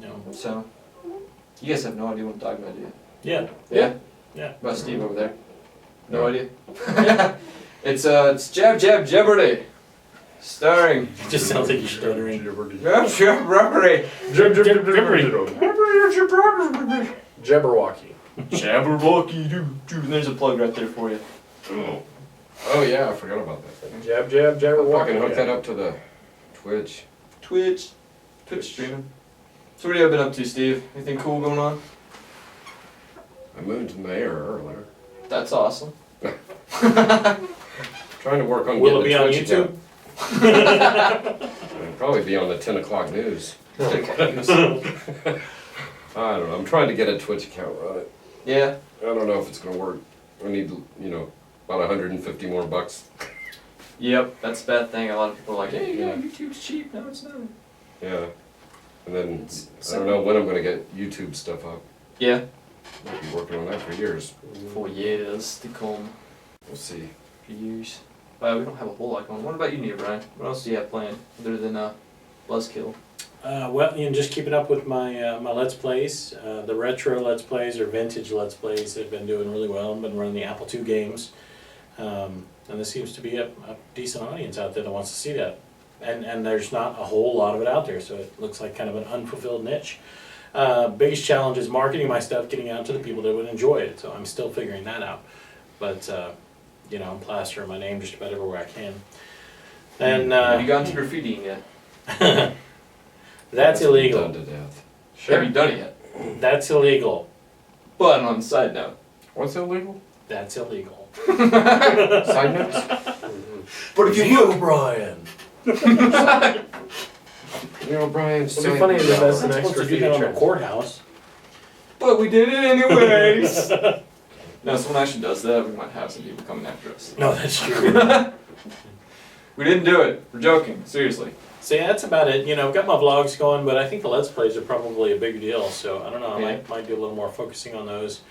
No. So, you guys have no idea what I'm talking about, do you? Yeah. Yeah? Yeah. About Steve over there? No No. idea? It's Jeopardy! Starring It just sounds like you're stuttering. Jeopardy! Jabberwocky. Jabberwocky doo doo. And there's a plug right there for you. Oh yeah, I forgot about that. Jab, Fucking Jabberwocky. hook that up to the Twitch. Twitch streaming. So what have you been up to, Steve? Anything cool going on? I moved in the air earlier. That's awesome. Trying to work on Will it getting be the on Twitch YouTube? account. It'll probably be on the 10 o'clock news. I don't know. I'm trying to get a Twitch account running. Yeah. I don't know if it's gonna work. I need, about 150 more bucks. Yep, that's a bad thing. A lot of people are like, hey, yeah, YouTube's cheap. No, it's not. Yeah. And then I don't know when I'm gonna get YouTube stuff up. Yeah. I've been working on that for years. For years to come. We'll see. For years. We don't have a whole lot going on. What about you, NeoBrian? What else do you have planned other than Buzzkill? Well, just keeping up with my my Let's Plays. The retro Let's Plays or vintage Let's Plays have been doing really well. I've been running the Apple II games. And there seems to be a decent audience out there that wants to see that. And there's not a whole lot of it out there, so it looks like kind of an unfulfilled niche. Biggest challenge is marketing my stuff, getting out to the people that would enjoy it, so I'm still figuring that out. But, I'm plastering my name just about everywhere I can. And Have you gotten to graffitiing yet? that's illegal. Done to death. Have you done it yet? That's illegal. But on the side note. What's illegal? That's illegal. Side notes? But if you look, Brian. Brian. It'd be funny to invest in I'm extra supposed to do that on the features. courthouse. but we did it anyways. No, someone actually does that, we might have some people coming after us. No, that's true. We didn't do it. We're joking. Seriously. So yeah, that's about it. You know, I've got my vlogs going, but I think the Let's Plays are probably a bigger deal. So I don't know. I might do a little more focusing on those,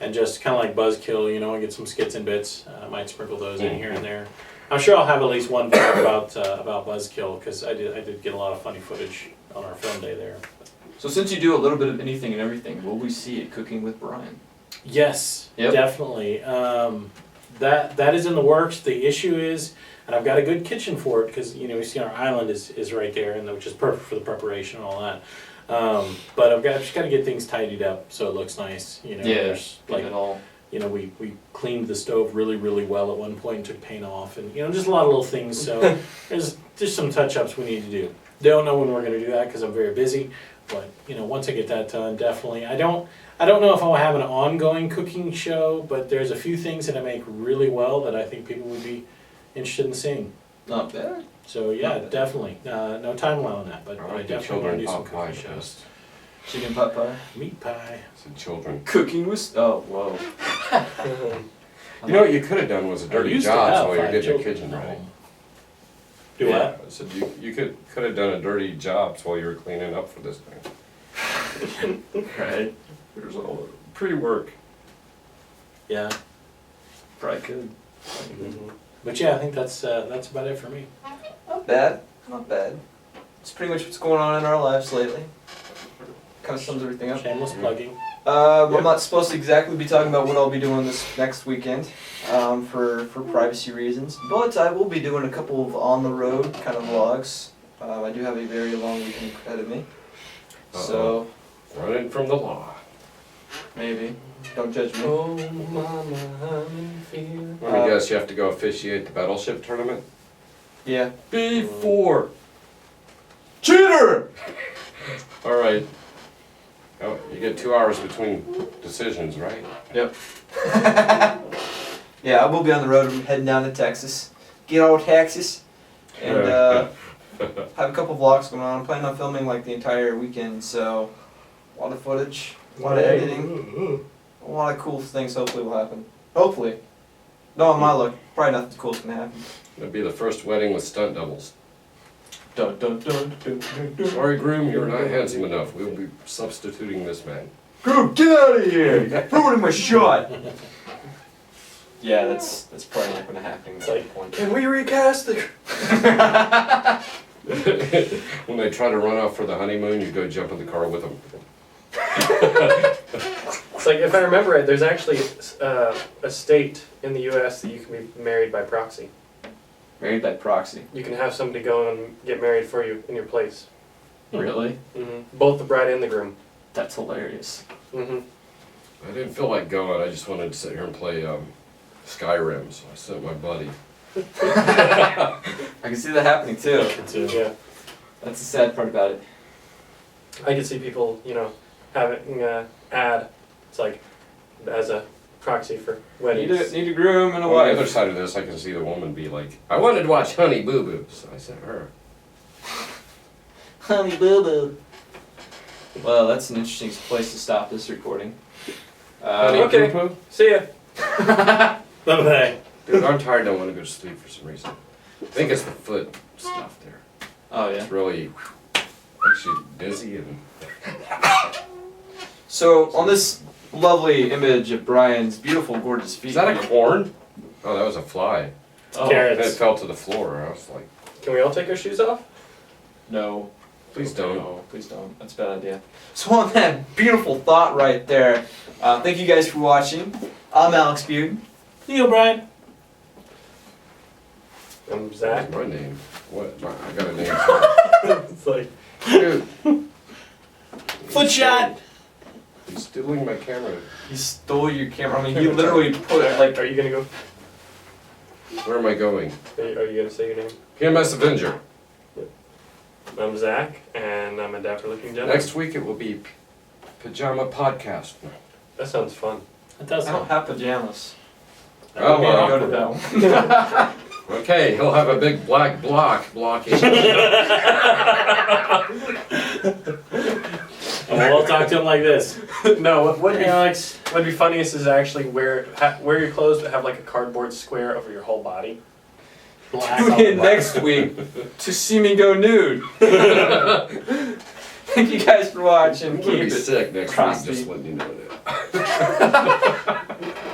and just kind of like Buzzkill. You know, and get some skits and bits. I might sprinkle those in here and there. I'm sure I'll have at least one talk about Buzzkill because I did get a lot of funny footage on our film day there. So since you do a little bit of anything and everything, will we see it cooking with Brian? Yes, Yep. definitely. That is in the works. The issue is, and I've got a good kitchen for it because you know you see our island is right there, and which is perfect for the preparation and all that. But I've just got to get things tidied up so it looks nice. You know, there's like it all. you know we cleaned the stove really well at one point and took paint off, and you know just a lot of little things. So there's just some touch ups we need to do. Don't know when we're going to do that because I'm very busy. But you know, once I get that done, definitely. I don't know if I'll have an ongoing cooking show, but there's a few things that I make really well that I think people would be interested in seeing. Not bad. So yeah, definitely. No timeline on that, but I like the definitely want to children do some pot pie cooking shows. best. Chicken pot pie. Meat pie. Said children. Cooking with. Oh, whoa. You know what you could have done was a I dirty used to job have while you're 5 getting the children kitchen at ready. home. Do what? I said you could have done a dirty job while you were cleaning up for this thing. Right. There's all pre-work. Yeah. Probably could. But yeah, I think that's about it for me. Not bad. Not bad. It's pretty much what's going on in our lives lately. Kind of sums everything up. Shameless plugging. I'm not supposed to exactly be talking about what I'll be doing this next weekend for privacy reasons, but I will be doing a couple of on-the-road kind of vlogs. I do have a very long weekend ahead of me, so Running from the law. Maybe. don't judge me. Oh, mama, I'm in fear. Let me guess, you have to go officiate the battleship tournament? Yeah. B4! Cheater! Alright. Oh, you get 2 hours between decisions, right? Yep. Yeah, I will be on the road. I'm heading down to Texas. Get out of Texas. And have a couple vlogs going on. I'm planning on filming like the entire weekend, so a lot of footage, a lot of editing, a lot of cool things hopefully will happen. Hopefully. No, on my luck, probably nothing cool's gonna happen. It'll be the first wedding with stunt doubles. Dun dun dun dun dun dun. Sorry, groom, you're not handsome enough. We'll be substituting this man. Groom, get out of here! You're ruining my shot! Yeah, that's probably not gonna happen at that point. Can we recast the... When they try to run off for the honeymoon, you go jump in the car with them. It's like, if I remember right, there's actually a state in the U.S. that you can be married by proxy. Married by proxy. You can have somebody go and get married for you in your place. Really? Both the bride and the groom. That's hilarious. I didn't feel like going. I just wanted to sit here and play Skyrim, so I sent my buddy. I can see that happening too. Yeah. That's the sad part about it. I could see people, you know, having ad. It's like as a proxy for weddings. Need a groom and a On the other wife. side of this, I can see the woman be like, I wanted to watch Honey Boo Boo, so I sent her. Honey boo boo. Well, that's an interesting place to stop this recording. Okay. Boo Boo? See ya. Bye-bye. Dude, I'm tired. I don't want to go to sleep for some reason. I think it's the foot stuff there. Oh yeah. It's really makes you dizzy and. So on this lovely image of Brian's beautiful, gorgeous feet. Is that a corn? Oh, that was a fly. Oh, Carrots. And it fell to the floor. I was like, Can we all take our shoes off? No. please don't. No, please don't. That's a bad idea. So on that beautiful thought right there, thank you guys for watching. I'm Alex Bearden. NeoBrian. I'm What's Zach. my name? What? I got a name. It's like, Dude, Foot shot. he's stealing my camera. He stole your camera. I mean, he literally put it like. are you gonna go? Where am I going? Are you gonna say your name? PMS Avenger. I'm Zach, and I'm a dapper-looking gentleman. Next week it will be Pajama Podcast. That sounds fun. That does I don't sound. have pajamas. Oh, Maybe I'll well. go to that one. Okay, he'll have a big black block blocking. And we'll all talk to him like this. No, what'd Hey, be, Alex. what'd be funniest is actually wear your clothes but have like a cardboard square over your whole body. Black Tune on in black. next week to see me go nude. Thank you guys for watching. I'm gonna Keep be it sick next week, frosty. just letting you know that.